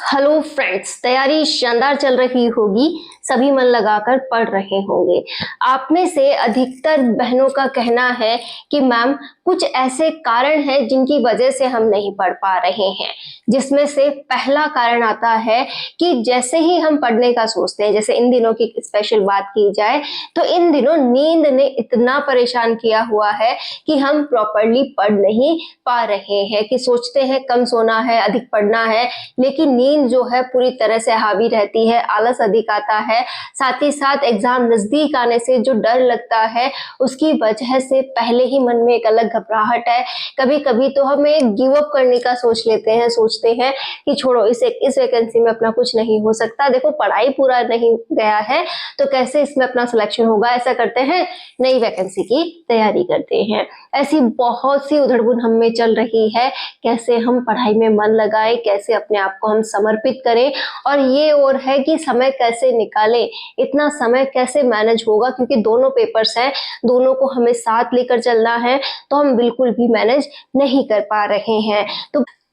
Hello friends, तैयारी शानदार चल रही होगी। सभी मन लगाकर पढ़ रहे होंगे। आप में से अधिकतर बहनों का कहना है कि मैम कुछ ऐसे कारण हैं जिनकी वजह से हम नहीं पढ़ पा रहे हैं, जिसमें से पहला कारण आता है कि जैसे ही हम पढ़ने का सोचते हैं, जैसे इन दिनों की स्पेशल बात की जाए तो इन दिनों नींद ने इतना परेशान किया हुआ है कि हम प्रॉपरली पढ़ नहीं पा रहे हैं। कि सोचते हैं कम सोना है, अधिक पढ़ना है, लेकिन नींद जो है पूरी तरह से हावी रहती है, आलस अधिक आता है। साथ ही साथ एग्जाम नजदीक आने से जो डर लगता है उसकी वजह से पहले ही मन में एक अलग घबराहट है। कभी कभी तो हमें गिव अप करने का सोच लेते हैं, सोचते हैं कि छोड़ो इस वैकेंसी में अपना कुछ नहीं हो सकता, देखो पढ़ाई पूरा नहीं गया है तो कैसे इसमें अपना सिलेक्शन होगा। ऐसा करते हैं, नई वैकेंसी की तैयारी करते हैं। ऐसी बहुत सी उधड़बुन हम में चल रही है, कैसे हम पढ़ाई में मन लगाएं, कैसे अपने आप को हम समर्पित करें, और ये और है कि समय कैसे निकालें, इतना समय कैसे मैनेज होगा, क्योंकि दोनों पेपर्स हैं, दोनों को हमें साथ लेकर चलना है तो हम बिल्कुल भी मैनेज नहीं कर पा रहे हैं।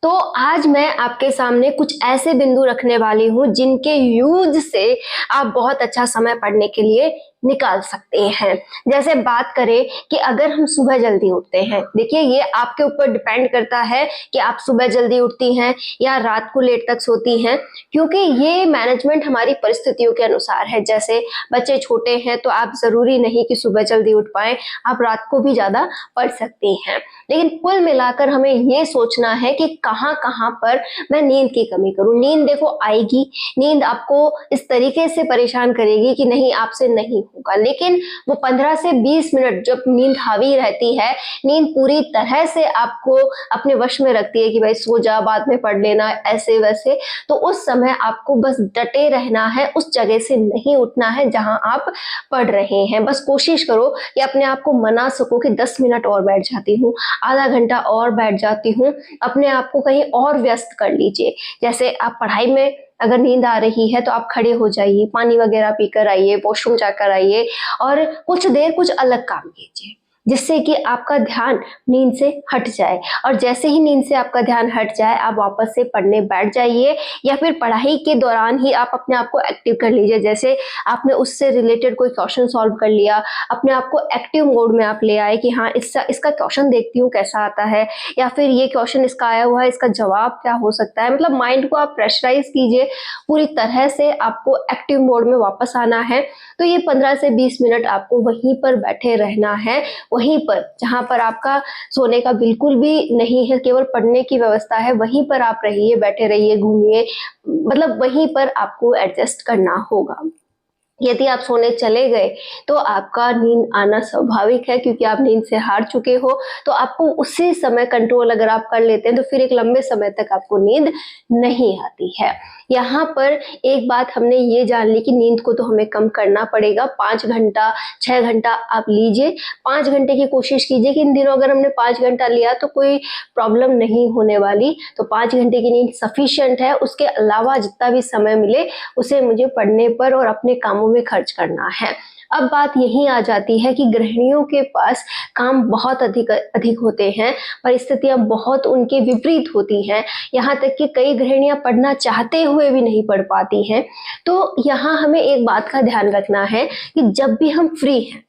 तो आज मैं आपके सामने कुछ ऐसे बिंदु रखने वाली हूँ जिनके यूज से आप बहुत अच्छा समय पढ़ने के लिए निकाल सकते हैं। जैसे बात करें कि अगर हम सुबह जल्दी उठते हैं, देखिए ये आपके ऊपर डिपेंड करता है कि आप सुबह जल्दी उठती हैं या रात को लेट तक सोती हैं, क्योंकि ये मैनेजमेंट हमारी परिस्थितियों के अनुसार है। जैसे बच्चे छोटे हैं तो आप जरूरी नहीं कि सुबह जल्दी उठ पाए, आप रात को भी ज्यादा पढ़ सकती हैं। लेकिन कुल मिलाकर हमें ये सोचना है कि कहाँ कहाँ पर मैं नींद की कमी करूं। नींद देखो आएगी, नींद आपको इस तरीके से परेशान करेगी कि नहीं आपसे नहीं होगा, लेकिन वो 15 से 20 मिनट जब नींद हावी रहती है, नींद पूरी तरह से आपको अपने वश में रखती है कि भाई सो जा, बाद में पढ़ लेना, ऐसे वैसे, तो उस समय आपको बस डटे रहना है, उस जगह से नहीं उठना है जहां आप पढ़ रहे हैं। बस कोशिश करो कि अपने आप को मना सको कि 10 मिनट और बैठ जाती हूँ, आधा घंटा और बैठ जाती हूँ, अपने आप को कहीं और व्यस्त कर लीजिए। जैसे आप पढ़ाई में अगर नींद आ रही है तो आप खड़े हो जाइए, पानी वगैरह पीकर आइए, वॉशरूम जाकर आइए और कुछ देर कुछ अलग काम कीजिए, जिससे कि आपका ध्यान नींद से हट जाए। और जैसे ही नींद से आपका ध्यान हट जाए आप वापस से पढ़ने बैठ जाइए, या फिर पढ़ाई के दौरान ही आप अपने आप को एक्टिव कर लीजिए। जैसे आपने उससे रिलेटेड कोई क्वेश्चन सॉल्व कर लिया, अपने आप को एक्टिव मोड में आप ले आए कि हाँ इसका क्वेश्चन देखती हूँ कैसा आता है, या फिर ये क्वेश्चन इसका आया हुआ है, इसका जवाब क्या हो सकता है। मतलब माइंड को आप प्रेशराइज कीजिए, पूरी तरह से आपको एक्टिव मोड में वापस आना है। तो ये 15 से 20 मिनट आपको वहीं पर बैठे रहना है, वहीं पर जहां पर आपका सोने का बिल्कुल भी नहीं है, केवल पढ़ने की व्यवस्था है, वहीं पर आप रहिए, बैठे रहिए, घूमिए, मतलब वहीं पर आपको एडजस्ट करना होगा। यदि आप सोने चले गए तो आपका नींद आना स्वाभाविक है, क्योंकि आप नींद से हार चुके हो। तो आपको उसी समय कंट्रोल अगर आप कर लेते हैं तो फिर एक लंबे समय तक आपको नींद नहीं आती है। यहाँ पर एक बात हमने ये जान ली कि नींद को तो हमें कम करना पड़ेगा। 5 घंटा 6 घंटा आप लीजिए, 5 घंटे की कोशिश कीजिए कि इन दिनों अगर हमने 5 घंटा लिया तो कोई प्रॉब्लम नहीं होने वाली। तो 5 घंटे की नींद सफिशिएंट है। उसके अलावा जितना भी समय मिले उसे मुझे पढ़ने पर और अपने कामों में खर्च करना है। अब बात यही आ जाती है कि गृहिणियों के पास काम बहुत अधिक होते हैं, परिस्थितियां बहुत उनके विपरीत होती हैं, यहाँ तक कि कई गृहिणियां पढ़ना चाहते हुए भी नहीं पढ़ पाती हैं। तो यहाँ हमें एक बात का ध्यान रखना है कि जब भी हम फ्री हैं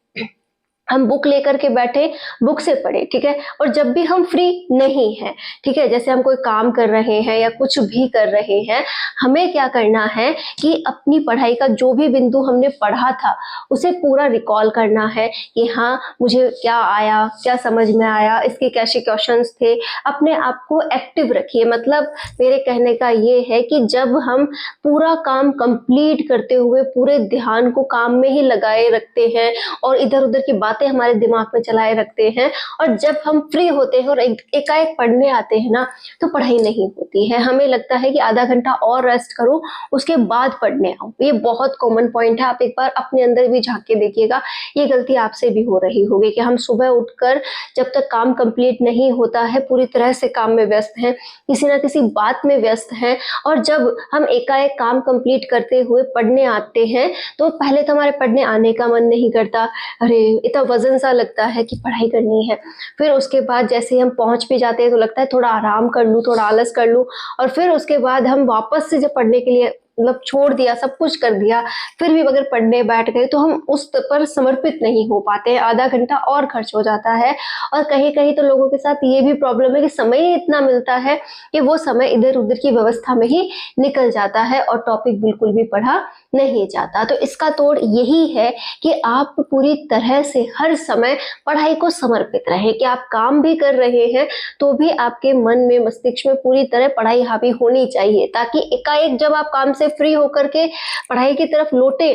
हम बुक लेकर के बैठे, बुक से पढ़े, ठीक है। और जब भी हम फ्री नहीं है, ठीक है, जैसे हम कोई काम कर रहे हैं या कुछ भी कर रहे हैं, हमें क्या करना है कि अपनी पढ़ाई का जो भी बिंदु हमने पढ़ा था उसे पूरा रिकॉल करना है कि हाँ मुझे क्या आया, क्या समझ में आया, इसके कैसे क्वेश्चंस थे। अपने आप को एक्टिव रखिए। मतलब मेरे कहने का ये है कि जब हम पूरा काम कंप्लीट करते हुए पूरे ध्यान को काम में ही लगाए रखते हैं और इधर उधर की बातें हमारे दिमाग में चलाए रखते हैं, और जब हम फ्री होते हैं और एकाएक पढ़ने आते हैं ना तो पढ़ाई नहीं होती है। हमें लगता है कि आधा घंटा और रेस्ट करूं उसके बाद पढ़ने आऊं। ये बहुत कॉमन पॉइंट है, आप एक बार अपने अंदर भी झांक के देखिएगा। ये गलती आपसे भी हो रही होगी कि हम सुबह उठकर जब तक काम कंप्लीट नहीं होता है पूरी तरह से काम में व्यस्त हैं, किसी ना किसी बात में व्यस्त हैं, और जब हम एकाएक काम कंप्लीट करते हुए पढ़ने आते हैं तो पहले तो हमारे पढ़ने आने का मन नहीं करता, अरे इतना वजन सा लगता है कि पढ़ाई करनी है। फिर उसके बाद जैसे हम पहुंच भी जाते हैं तो लगता है थोड़ा आराम कर लूँ, थोड़ा आलस कर लूँ, और फिर उसके बाद हम वापस से जब पढ़ने के लिए मतलब छोड़ दिया, सब कुछ कर दिया, फिर भी अगर पढ़ने बैठ गए तो हम उस पर समर्पित नहीं हो पाते हैं, आधा घंटा और खर्च हो जाता है। और कहीं कहीं तो लोगों के साथ ये भी प्रॉब्लम है कि समय ही इतना मिलता है कि वो समय इधर उधर की व्यवस्था में ही निकल जाता है और टॉपिक बिल्कुल भी पढ़ा नहीं जाता। तो इसका तोड़ यही है कि आप पूरी तरह से हर समय पढ़ाई को समर्पित रहें, कि आप काम भी कर रहे हैं तो भी आपके मन में, मस्तिष्क में पूरी तरह पढ़ाई हावी होनी चाहिए, ताकि एकाएक जब आप काम से फ्री होकर के पढ़ाई की तरफ लौटे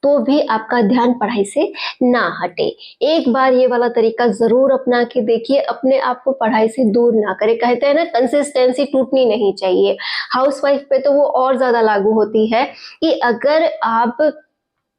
तो भी आपका ध्यान पढ़ाई से ना हटे। एक बार ये वाला तरीका जरूर अपना के देखिए, अपने आप को पढ़ाई से दूर ना करें। कहते हैं ना, कंसिस्टेंसी टूटनी नहीं चाहिए। हाउसवाइफ पे तो वो और ज्यादा लागू होती है कि अगर आप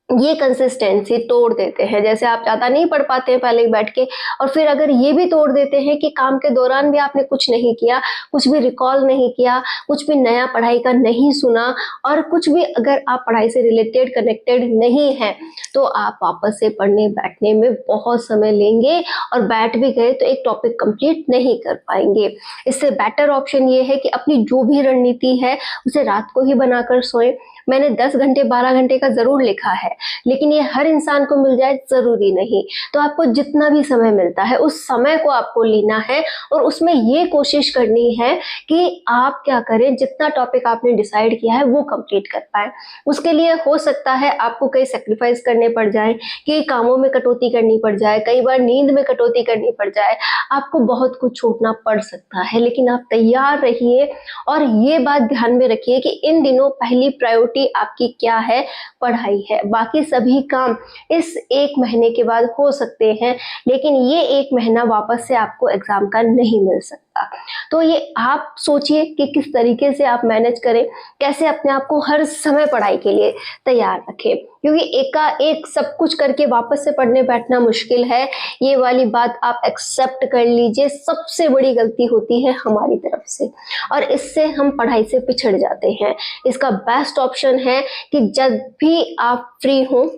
ये कंसिस्टेंसी तोड़ देते हैं, जैसे आप ज्यादा नहीं पढ़ पाते हैं पहले ही बैठ के, और फिर अगर ये भी तोड़ देते हैं कि काम के दौरान भी आपने कुछ नहीं किया, कुछ भी रिकॉल नहीं किया, कुछ भी नया पढ़ाई का नहीं सुना, और कुछ भी अगर आप पढ़ाई से रिलेटेड कनेक्टेड नहीं है, तो आप वापस से पढ़ने बैठने में बहुत समय लेंगे और बैठ भी गए तो एक टॉपिक कंप्लीट नहीं कर पाएंगे। इससे बेटर ऑप्शन ये है कि अपनी जो भी रणनीति है उसे रात को ही बनाकर सोएं। मैंने 10 घंटे 12 घंटे का जरूर लिखा है, लेकिन ये हर इंसान को मिल जाए जरूरी नहीं। तो आपको जितना भी समय मिलता है उस समय को आपको लेना है और उसमें ये कोशिश करनी है कि आप क्या करें, जितना टॉपिक आपने डिसाइड किया है वो कंप्लीट कर पाए। उसके लिए हो सकता है आपको कई सेक्रीफाइस करने पड़ जाए, कई कामों में कटौती करनी पड़ जाए, कई बार नींद में कटौती करनी पड़ जाए, आपको बहुत कुछ छोड़ना पड़ सकता है, लेकिन आप तैयार रहिए। और ये बात ध्यान में रखिए कि इन दिनों पहली प्रायोरिटी आपकी क्या है, पढ़ाई है। बाकी सभी काम इस 1 महीने के बाद हो सकते हैं, लेकिन ये 1 महीना वापस से आपको एग्जाम का नहीं मिल सकता। तो ये आप सोचिए कि किस तरीके से आप मैनेज करें, कैसे अपने आप को हर समय पढ़ाई के लिए तैयार रखें, क्योंकि एकाएक सब कुछ करके वापस से पढ़ने बैठना मुश्किल है। ये वाली बात आप एक्सेप्ट कर लीजिए, सबसे बड़ी गलती होती है हमारी तरफ से, और इससे हम पढ़ाई से पिछड़ जाते हैं। इसका बेस्ट ऑप्शन है कि जब भी आप फ्री हो,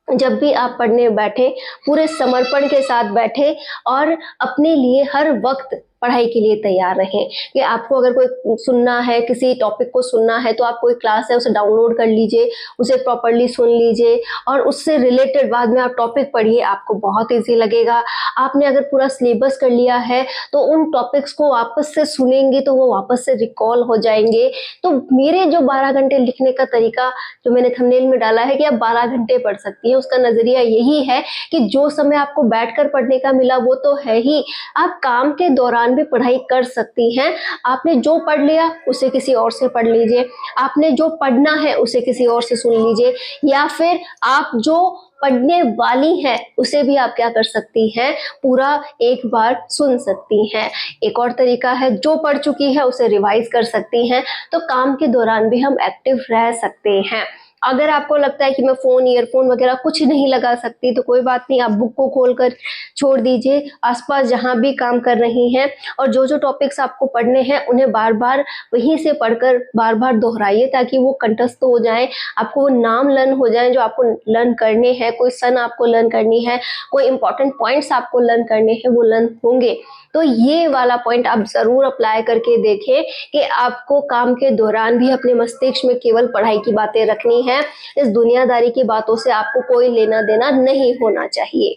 जब भी आप पढ़ने बैठे, पूरे समर्पण के साथ बैठे और अपने लिए हर वक्त पढ़ाई के लिए तैयार रहें। कि आपको अगर कोई सुनना है, किसी टॉपिक को सुनना है, तो आप कोई क्लास है उसे डाउनलोड कर लीजिए, उसे प्रॉपरली सुन लीजिए और उससे रिलेटेड बाद में आप टॉपिक पढ़िए, आपको बहुत ईजी लगेगा। आपने अगर पूरा सिलेबस कर लिया है तो उन टॉपिक्स को वापस से सुनेंगे तो वो वापस से रिकॉल हो जाएंगे। तो मेरे जो 12 घंटे लिखने का तरीका जो मैंने थंबनेल में डाला है कि आप 12 घंटे पढ़ सकती हैं, उसका नजरिया यही है कि जो समय आपको बैठकर पढ़ने का मिला वो तो है ही, आप काम के दौरान भी पढ़ाई कर सकती हैं। आपने जो पढ़ लिया उसे किसी और से पढ़ लीजिए, आपने जो पढ़ना है उसे किसी और से सुन लीजिए, या फिर आप जो पढ़ने वाली हैं उसे भी आप क्या कर सकती हैं, पूरा एक बार सुन सकती हैं। एक और तरीका है, जो पढ़ चुकी है उसे रिवाइज कर सकती हैं, तो काम के दौरान भी हम एक्टिव रह सकते हैं। अगर आपको लगता है कि मैं फोन, ईयरफोन वगैरह कुछ नहीं लगा सकती, तो कोई बात नहीं, आप बुक को खोलकर छोड़ दीजिए आसपास जहां भी काम कर रही हैं, और जो जो टॉपिक्स आपको पढ़ने हैं उन्हें बार बार वहीं से पढ़कर बार बार दोहराइए, ताकि वो कंठस्थ हो जाए, आपको वो नाम लर्न हो जाए जो आपको लर्न करने हैं। कोई सन आपको लर्न करनी है, कोई इंपॉर्टेंट पॉइंट्स आपको लर्न करने हैं, वो लर्न होंगे। तो ये वाला पॉइंट आप जरूर अप्लाई करके देखें कि आपको काम के दौरान भी अपने मस्तिष्क में केवल पढ़ाई की बातें रखनी है। इस दुनियादारी की बातों से आपको कोई लेना देना नहीं होना चाहिए।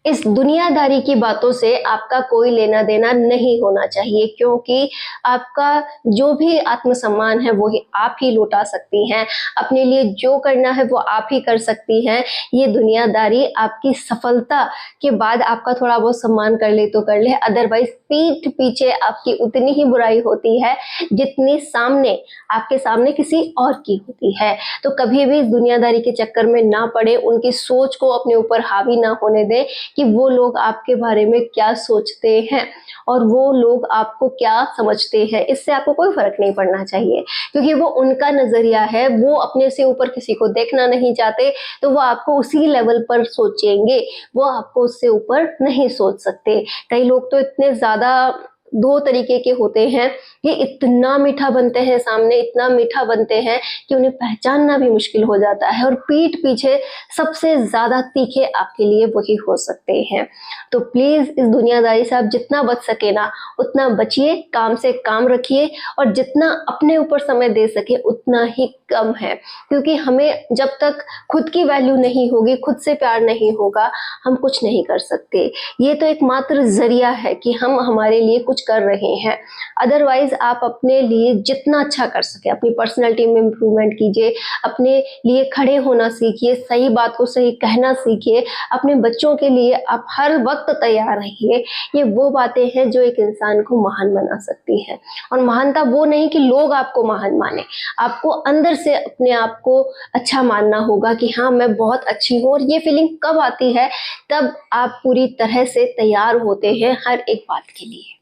इस दुनियादारी की बातों से आपका कोई लेना देना नहीं होना चाहिए, क्योंकि आपका जो भी आत्मसम्मान है वो ही आप ही लौटा सकती हैं। अपने लिए जो करना है वो आप ही कर सकती हैं। ये दुनियादारी आपकी सफलता के बाद आपका थोड़ा बहुत सम्मान कर ले तो कर ले, अदरवाइज पीठ पीछे आपकी उतनी ही बुराई होती है जितनी सामने आपके सामने किसी और की होती है। तो कभी भी इस दुनियादारी के चक्कर में ना पड़े, उनकी सोच को अपने ऊपर हावी ना होने दें कि वो लोग आपके बारे में क्या सोचते हैं और वो लोग आपको क्या समझते हैं। इससे आपको कोई फर्क नहीं पड़ना चाहिए, क्योंकि वो उनका नजरिया है, वो अपने से ऊपर किसी को देखना नहीं चाहते, तो वो आपको उसी लेवल पर सोचेंगे, वो आपको उससे ऊपर नहीं सोच सकते। कई लोग तो इतने ज्यादा दो तरीके के होते हैं, ये इतना मीठा बनते हैं सामने, इतना मीठा बनते हैं कि उन्हें पहचानना भी मुश्किल हो जाता है, और पीठ पीछे सबसे ज्यादा तीखे आपके लिए वही हो सकते हैं। तो प्लीज इस दुनियादारी से आप जितना बच सके ना उतना बचिए, काम से काम रखिए, और जितना अपने ऊपर समय दे सके उतना ही कम है, क्योंकि हमें जब तक खुद की वैल्यू नहीं होगी, खुद से प्यार नहीं होगा, हम कुछ नहीं कर सकते। ये तो एक मात्र जरिया है कि हम हमारे लिए कुछ कर रहे हैं। अदरवाइज आप अपने लिए जितना अच्छा कर सके, अपनी पर्सनैलिटी में इम्प्रूवमेंट कीजिए, अपने लिए खड़े होना सीखिए, सही बात को सही कहना सीखिए, अपने बच्चों के लिए आप हर वक्त तैयार रहिए। ये वो बातें हैं जो एक इंसान को महान बना सकती है। और महानता वो नहीं कि लोग आपको महान माने, आपको अंदर से अपने आप को अच्छा मानना होगा कि हाँ मैं बहुत अच्छी हूँ। और ये फीलिंग कब आती है? तब आप पूरी तरह से तैयार होते हैं हर एक बात के लिए।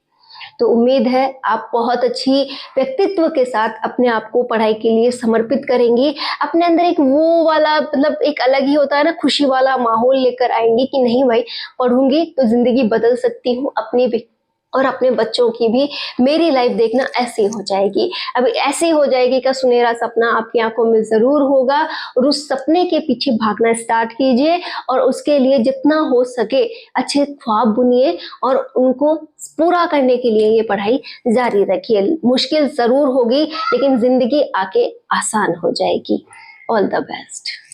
तो उम्मीद है आप बहुत अच्छी व्यक्तित्व के साथ अपने आप को पढ़ाई के लिए समर्पित करेंगी, अपने अंदर एक वो वाला मतलब एक अलग ही होता है ना, खुशी वाला माहौल लेकर आएंगी कि नहीं भाई पढ़ूंगी तो जिंदगी बदल सकती हूँ, अपनी भी और अपने बच्चों की भी। मेरी लाइफ देखना ऐसी हो जाएगी। अब ऐसी हो जाएगी का सुनहरा सपना आपकी आंखों में जरूर होगा, और उस सपने के पीछे भागना स्टार्ट कीजिए, और उसके लिए जितना हो सके अच्छे ख्वाब बुनिए, और उनको पूरा करने के लिए ये पढ़ाई जारी रखिए। मुश्किल जरूर होगी लेकिन जिंदगी आके आसान हो जाएगी। All the best.